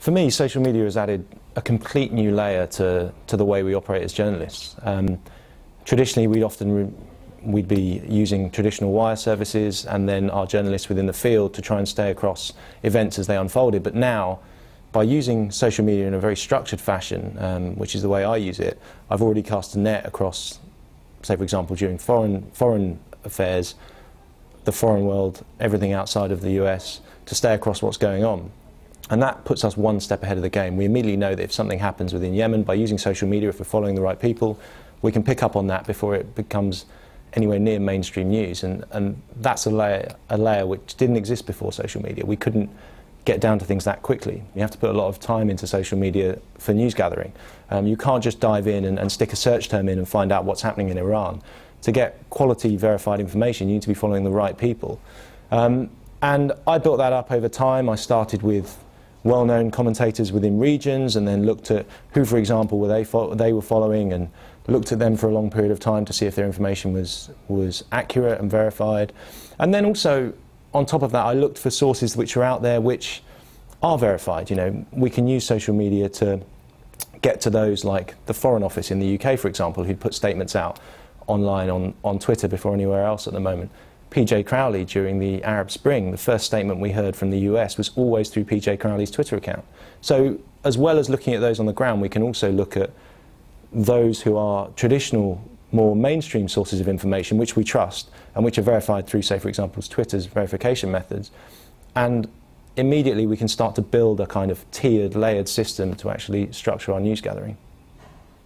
For me, social media has added a complete new layer to the way we operate as journalists. Traditionally, we'd be using traditional wire services and then our journalists within the field to try and stay across events as they unfolded. But now, by using social media in a very structured fashion, which is the way I use it, I've already cast a net across, say for example, during foreign affairs, the foreign world, everything outside of the US, to stay across what's going on. And that puts us one step ahead of the game. We immediately know that if something happens within Yemen, by using social media, if we're following the right people, we can pick up on that before it becomes anywhere near mainstream news. And that's a layer which didn't exist before social media. We couldn't get down to things that quickly. You have to put a lot of time into social media for news gathering. You can't just dive in and stick a search term in and find out what's happening in Iran. To get quality verified information, you need to be following the right people. And I built that up over time. I started with well-known commentators within regions and then looked at who, for example, they were following and looked at them for a long period of time to see if their information was accurate and verified. And then also, on top of that, I looked for sources which are out there which are verified. You know, we can use social media to get to those like the Foreign Office in the UK, for example, who'd put statements out online on Twitter before anywhere else at the moment. PJ Crowley during the Arab Spring, the first statement we heard from the US was always through PJ Crowley's Twitter account. So as well as looking at those on the ground, we can also look at those who are traditional, more mainstream sources of information which we trust and which are verified through, say for example, Twitter's verification methods. And immediately we can start to build a kind of tiered, layered system to actually structure our news gathering.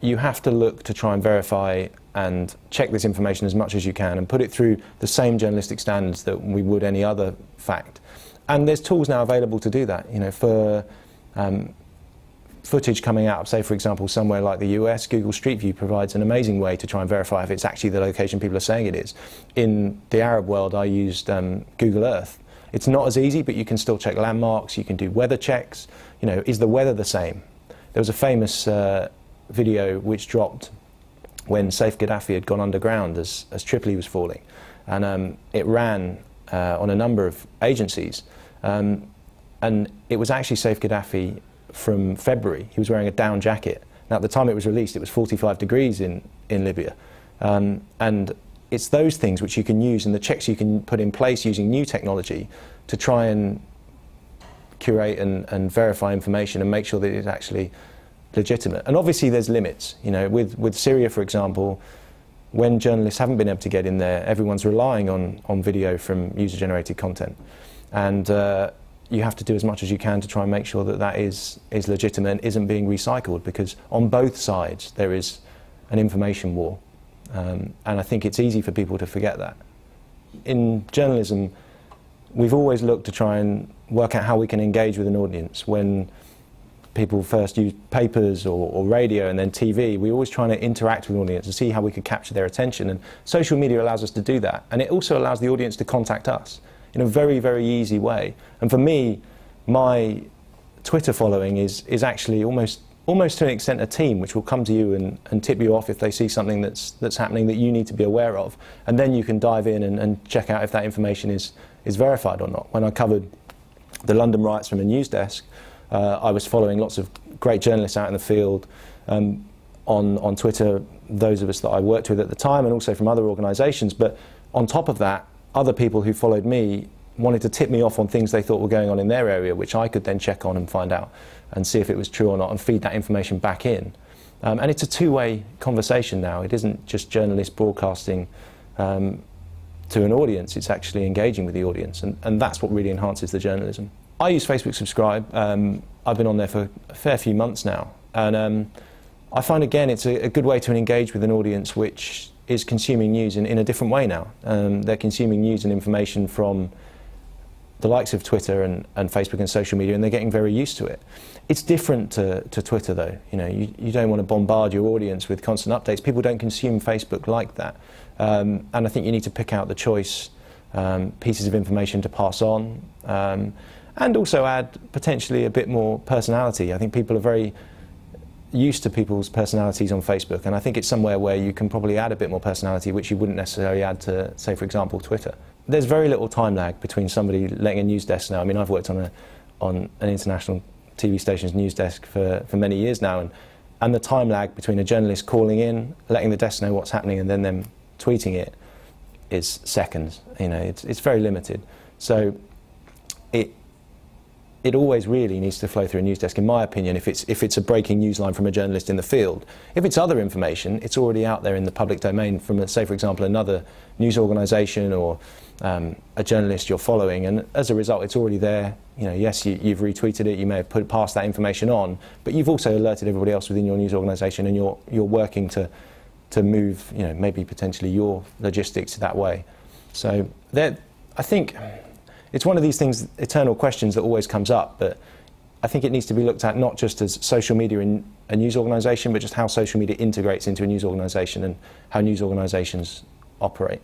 You have to look to try and verify and check this information as much as you can and put it through the same journalistic standards that we would any other fact. And there's tools now available to do that. You know, for footage coming out of, say for example, somewhere like the US, Google Street View provides an amazing way to try and verify if it's actually the location people are saying it is. In the Arab world, I used Google Earth. It's not as easy, but you can still check landmarks, you can do weather checks. You know, is the weather the same? There was a famous video which dropped when Saif Gaddafi had gone underground as Tripoli was falling. And it ran on a number of agencies. And it was actually Saif Gaddafi from February. He was wearing a down jacket. Now, at the time it was released, it was 45 degrees in Libya. And it's those things which you can use and the checks you can put in place using new technology to try and curate and verify information and make sure that it's actually legitimate. And obviously there's limits. You know, with Syria, for example, when journalists haven't been able to get in there, everyone's relying on video from user-generated content. And you have to do as much as you can to try and make sure that that is legitimate and isn't being recycled, because on both sides there is an information war. And I think it's easy for people to forget that. In journalism, we've always looked to try and work out how we can engage with an audience. When people first used papers or radio and then TV, we're always trying to interact with an audience and see how we could capture their attention. And social media allows us to do that. And it also allows the audience to contact us in a very, very easy way. And for me, my Twitter following is actually almost to an extent a team which will come to you and tip you off if they see something that's happening that you need to be aware of. And then you can dive in and check out if that information is verified or not. When I covered the London riots from a news desk, I was following lots of great journalists out in the field on Twitter, those of us that I worked with at the time and also from other organisations. But on top of that, other people who followed me wanted to tip me off on things they thought were going on in their area, which I could then check on and find out and see if it was true or not and feed that information back in. And it's a two-way conversation now. It isn't just journalists broadcasting to an audience, it's actually engaging with the audience, and that's what really enhances the journalism. I use Facebook Subscribe. I've been on there for a fair few months now, and I find again it's a good way to engage with an audience which is consuming news in a different way now. They're consuming news and information from the likes of Twitter and Facebook and social media, and they're getting very used to it. It's different to Twitter though. You know, you don't want to bombard your audience with constant updates. People don't consume Facebook like that. And I think you need to pick out the choice pieces of information to pass on, and also add potentially a bit more personality. I think people are very used to people's personalities on Facebook, and I think it's somewhere where you can probably add a bit more personality which you wouldn't necessarily add to, say for example, Twitter. There's very little time lag between somebody letting a news desk know. I mean, I've worked on an international TV station's news desk for many years now, and the time lag between a journalist calling in, letting the desk know what's happening, and then them tweeting it is seconds. You know, it's very limited. So it always really needs to flow through a news desk, in my opinion, if it's a breaking news line from a journalist in the field. If it's other information, it's already out there in the public domain from, say, for example, another news organisation or a journalist you're following, and as a result, it's already there. You know, yes, you've retweeted it, you may have passed that information on, but you've also alerted everybody else within your news organisation, and you're working to move, you know, maybe potentially your logistics that way. So I think it's one of these things, eternal questions that always comes up, but I think it needs to be looked at not just as social media in a news organisation, but just how social media integrates into a news organisation and how news organisations operate.